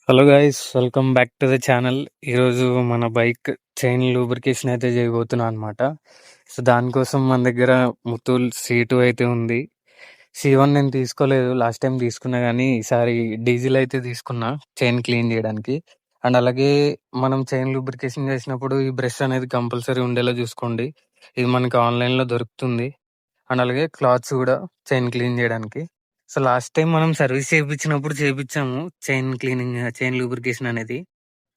Hello guys, welcome back to the channel. ఈరోజు మన bike chain lubrication అయితే చేయబోతున్నాం అనమాట. సో దానికోసం మన దగ్గర ముతూల్ C2 అయితే ఉంది. C1 నేను తీసుకోలేదు, లాస్ట్ టైం తీసుకున్నా కానీ ఈసారి డీజిల్ అయితే తీసుకున్నా చైన్ క్లీన్ చేయడానికి. అండ్ అలాగే మనం చైన్ లూబ్రికేషన్ చేసినప్పుడు ఈ బ్రష్ అనేది కంపల్సరీ ఉండేలా చూసుకోండి. ఇది మనకి ఆన్లైన్లో దొరుకుతుంది. అండ్ అలాగే క్లాత్స్ కూడా చైన్ క్లీన్ చేయడానికి. సో లాస్ట్ టైం మనం సర్వీస్ చేయించినప్పుడు చేయించాము చైన్ క్లీనింగ్, చైన్ లూబ్రికేషన్ అనేది.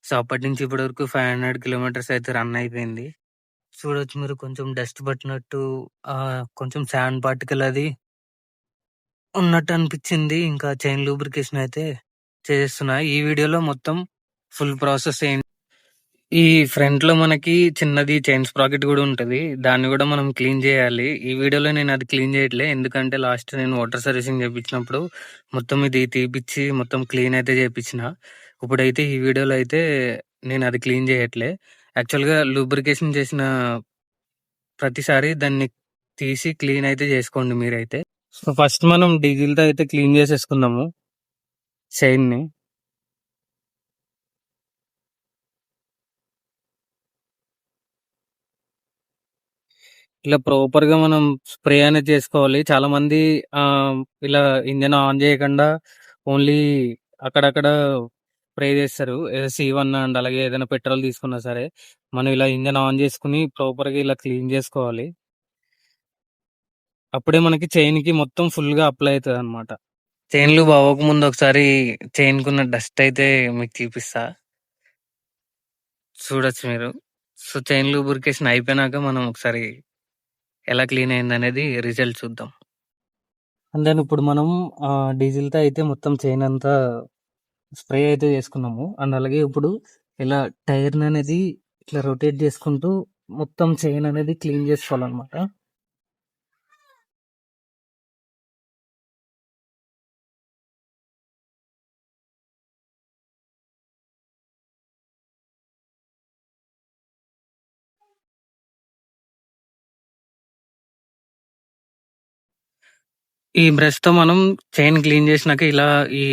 సో అప్పటి నుంచి ఇప్పటి వరకు 500 కిలోమీటర్స్ అయితే రన్ అయిపోయింది. చూడొచ్చు మీరు, కొంచెం డస్ట్ పట్టినట్టు, కొంచెం శాండ్ పార్టికల్ అది ఉన్నట్టు అనిపించింది. ఇంకా చైన్ లూబ్రికేషన్ అయితే చేస్తున్నా. ఈ వీడియోలో మొత్తం ఫుల్ ప్రాసెస్ ఏంటి, ఈ ఫ్రంట్ లో మనకి చిన్నది చైన్ స్ప్రాకెట్ కూడా ఉంటది, దాన్ని కూడా మనం క్లీన్ చేయాలి. ఈ వీడియోలో నేను అది క్లీన్ చేయట్లే, ఎందుకంటే లాస్ట్ నేను వాటర్ సర్వీసింగ్ చేయించినప్పుడు మొత్తం ఇది తీపిచ్చి మొత్తం క్లీన్ అయితే చేయించిన. ఇప్పుడైతే ఈ వీడియోలో అయితే నేను అది క్లీన్ చేయట్లే. యాక్చువల్గా లూబ్రికేషన్ చేసిన ప్రతిసారి దాన్ని తీసి క్లీన్ అయితే చేసుకోండి మీరైతే. సో ఫస్ట్ మనం డీజిల్ తో అయితే క్లీన్ చేసేసుకుందాము చైన్ ని. ఇలా ప్రాపర్ గా మనం స్ప్రే అనేది చేసుకోవాలి. చాలా మంది ఆ ఇలా ఇంజన్ ఆన్ చేయకుండా ఓన్లీ అక్కడక్కడ స్ప్రే చేస్తారు. C1 అండ్ అలాగే ఏదైనా పెట్రోల్ తీసుకున్నా సరే మనం ఇలా ఇంజన్ ఆన్ చేసుకుని ప్రాపర్ గా ఇలా క్లీన్ చేసుకోవాలి. అప్పుడే మనకి చైన్ కి మొత్తం ఫుల్ గా అప్లై అవుతుంది అనమాట. చైన్ లూబ్ అవ్వక ముందు ఒకసారి చైన్ కున్న డస్ట్ అయితే మీకు చూపిస్తా, చూడొచ్చు మీరు. సో చైన్ లూబ్రికేషన్ అయిపోయినాక మనం ఒకసారి ఎలా క్లీన్ అయింది అనేది రిజల్ట్ చూద్దాం. అండ్ దెన్ ఇప్పుడు మనం డీజిల్ తో అయితే మొత్తం చైన్ అంతా స్ప్రే అయితే చేసుకున్నాము. అండ్ అలాగే ఇప్పుడు ఇలా టైర్ అనేది ఇట్లా రొటేట్ చేసుకుంటూ మొత్తం చైన్ అనేది క్లీన్ చేసుకోవాలన్నమాట. ఈ బ్రష్ తో మనం చైన్ క్లీన్ చేసినాక ఇలా ఈ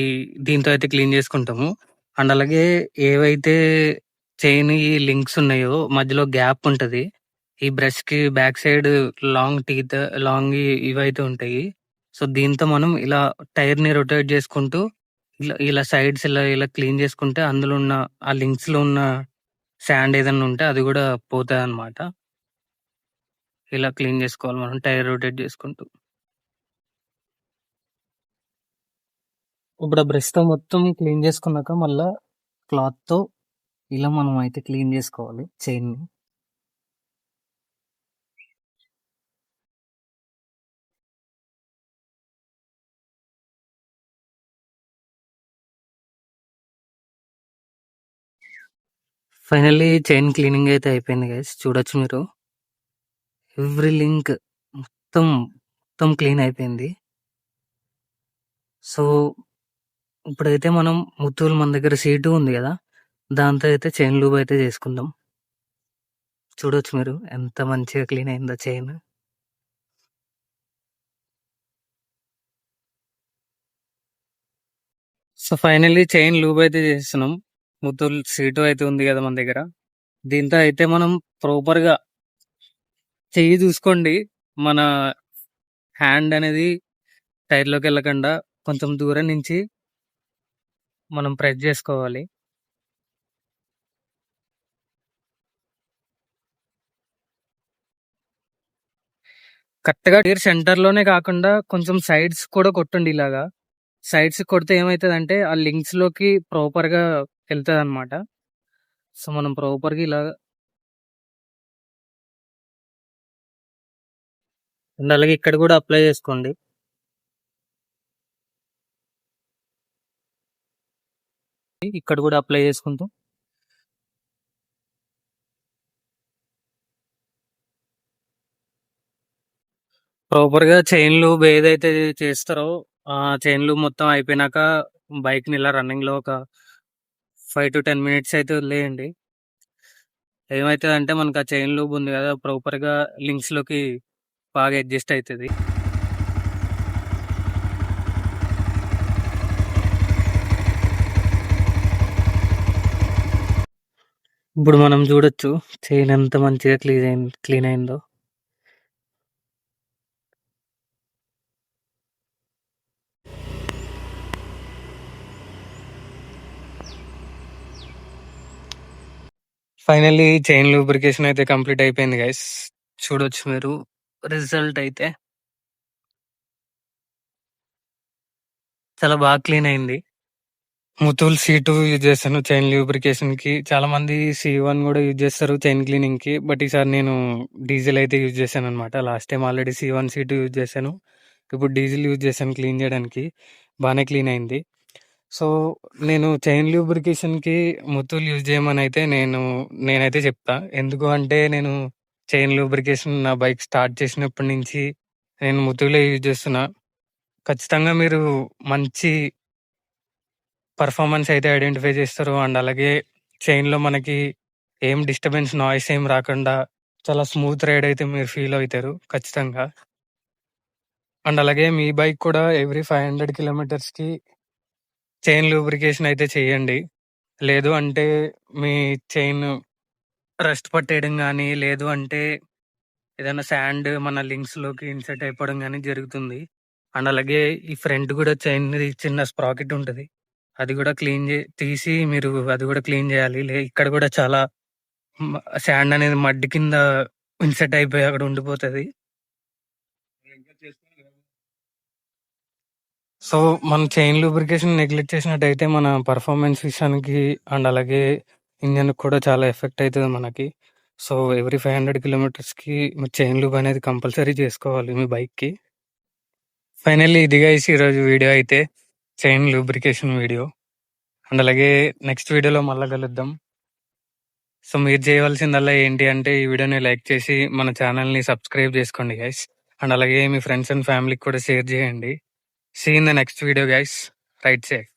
దీంతో అయితే క్లీన్ చేసుకుంటాము. అండ్ అలాగే ఏవైతే చైన్ ఈ లింక్స్ ఉన్నాయో మధ్యలో గ్యాప్ ఉంటది, ఈ బ్రష్ కి back side long teeth, long ఇవైతే ఉంటాయి. సో దీంతో మనం ఇలా టైర్ ని రొటేట్ చేసుకుంటూ ఇలా ఇలా సైడ్స్ ఇలా ఇలా క్లీన్ చేసుకుంటే అందులో ఉన్న ఆ లింక్స్ లో ఉన్న శాండ్ ఏదైనా ఉంటే అది కూడా పోతుంది అనమాట. ఇలా క్లీన్ చేసుకోవాలి మనం టైర్ రొటేట్ చేసుకుంటూ. ఇప్పుడు ఆ బ్రష్ తో మొత్తం క్లీన్ చేసుకున్నాక మళ్ళా క్లాత్ తో ఇలా మనం అయితే క్లీన్ చేసుకోవాలి చైన్ ని. ఫైనల్లీ చైన్ క్లీనింగ్ అయితే అయిపోయింది గైస్, చూడొచ్చు మీరు. ఎవ్రీ లింక్ మొత్తం మొత్తం క్లీన్ అయిపోయింది. సో ఇప్పుడైతే మనం ముత్తూలు మన దగ్గర C2 ఉంది కదా, దాంతో అయితే చైన్ లూబ్ అయితే చేసుకుందాం. చూడొచ్చు మీరు ఎంత మంచిగా క్లీన్ అయిందో chain. So finally chain lube అయితే చేస్తున్నాం. ముత్తూల్ C2 అయితే ఉంది కదా మన దగ్గర, దీంతో అయితే మనం ప్రాపర్ గా చెయ్యి చూసుకోండి, మన హ్యాండ్ అనేది టైర్ లోకి వెళ్ళకుండా కొంచెం దూరం నుంచి మనం ప్రెస్ చేసుకోవాలి. కరెక్ట్ గా టైర్ సెంటర్ లోనే కాకుండా కొంచెం సైడ్స్ కూడా కొట్టండి. ఇలాగా సైడ్స్ కొడితే ఏమైతుంది, ఆ లింక్స్ లోకి ప్రాపర్ గా వెళ్తుంది అనమాట. సో మనం ప్రాపర్ గా ఇలా అలాగే ఇక్కడ కూడా అప్లై చేసుకోండి. ఇక్కడ కూడా అప్లై చేసుకుంటూ ప్రాపర్ గా చైన్ లూబ్ ఏదైతే చేస్తారో ఆ చైన్ లూబ్ మొత్తం అయిపోయినాక బైక్ ని ఇలా రన్నింగ్ లో ఒక 5 to 10 minutes అయితే వదిలేయండి. ఏమైతుంది మనకు ఆ చైన్ లూబ్ ఉంది కదా, ప్రాపర్ గా లింక్స్ లోకి బాగా అడ్జస్ట్ అవుతుంది. ఇప్పుడు మనం చూడొచ్చు చైన్ ఎంత మంచిగా క్లీన్ అయిందో. ఫైనల్లీ చైన్ లూబ్రికేషన్ అయితే కంప్లీట్ అయిపోయింది గైస్. చూడొచ్చు మీరు రిజల్ట్ అయితే చాలా బాగా క్లీన్ అయింది. ముతూల్ C2 యూజ్ చేశాను చైన్ లూబ్రికేషన్ కి. చాలా మంది C1 కూడా యూజ్ చేస్తారు చైన్ క్లీనింగ్ కి. బట్ ఈసారి నేను డీజిల్ అయితే యూజ్ చేశాను అనమాట. Last time already C1 C2 use చేశాను. ఇప్పుడు డీజిల్ యూజ్ చేశాను క్లీన్ చేయడానికి. బాగానే క్లీన్ అయింది. సో నేను చైన్ లూబ్రికేషన్ కి ముతూల్ యూజ్ చేయమని అయితే నేనైతే చెప్తా. ఎందుకు అంటే నేను చైన్ లూబ్రికేషన్ నా బైక్ స్టార్ట్ చేసినప్పటి నుంచి నేను ముతూలే యూజ్ చేస్తున్నా. ఖచ్చితంగా మీరు మంచి పర్ఫార్మెన్స్ అయితే ఐడెంటిఫై చేస్తారు. అండ్ అలాగే చైన్‌లో మనకి ఏం డిస్టర్బెన్స్, నాయిస్ ఏం రాకుండా చాలా స్మూత్ రైడ్ అయితే మీరు ఫీల్ అవుతారు ఖచ్చితంగా. అండ్ అలాగే మీ బైక్ కూడా ఎవ్రీ 500 కిలోమీటర్స్‌కి చైన్ లూబ్రికేషన్ అయితే చేయండి. లేదు అంటే మీ చైన్ రస్ట్ పట్టేయడం గానీ, లేదు అంటే ఏదైనా శాండ్ మన లింక్స్‌లోకి ఇన్సర్ట్ అయిపోవడం గానీ జరుగుతుంది. అండ్ అలాగే ఈ ఫ్రంట్ కూడా చైన్‌ది చిన్న స్ప్రాకెట్ ఉంటది. అది కూడా తీసి మీరు అది కూడా క్లీన్ చేయాలి. ఇక్కడ కూడా చాలా శాండ్ అనేది మడ్ కింద ఇన్సెట్ అయిపోయి అక్కడ ఉండిపోతది. సో మనం చైన్ లూబ్రికేషన్ నెగ్లెక్ట్ చేసినట్టయితే మన పర్ఫార్మెన్స్ విషయానికి అండ్ అలాగే ఇంజన్ కూడా చాలా ఎఫెక్ట్ అవుతుంది మనకి. సో ఎవ్రీ 500 కిలోమీటర్స్కి మీరు చైన్ లూబ్ అనేది కంపల్సరీ చేసుకోవాలి మీ బైక్కి. ఫైనల్లీ ఇది గైస్ ఈరోజు వీడియో అయితే చైన్ లూబ్రికేషన్ వీడియో. అండ్ అలాగే నెక్స్ట్ వీడియోలో మళ్ళీ కలుద్దాం. సో మీరు చేయవలసిందల్లా ఏంటి అంటే ఈ వీడియోని లైక్ చేసి మన ఛానల్ని సబ్స్క్రైబ్ చేసుకోండి గైస్. అండ్ అలాగే మీ ఫ్రెండ్స్ అండ్ ఫ్యామిలీకి కూడా షేర్ చేయండి. See in the next video guys. Right side.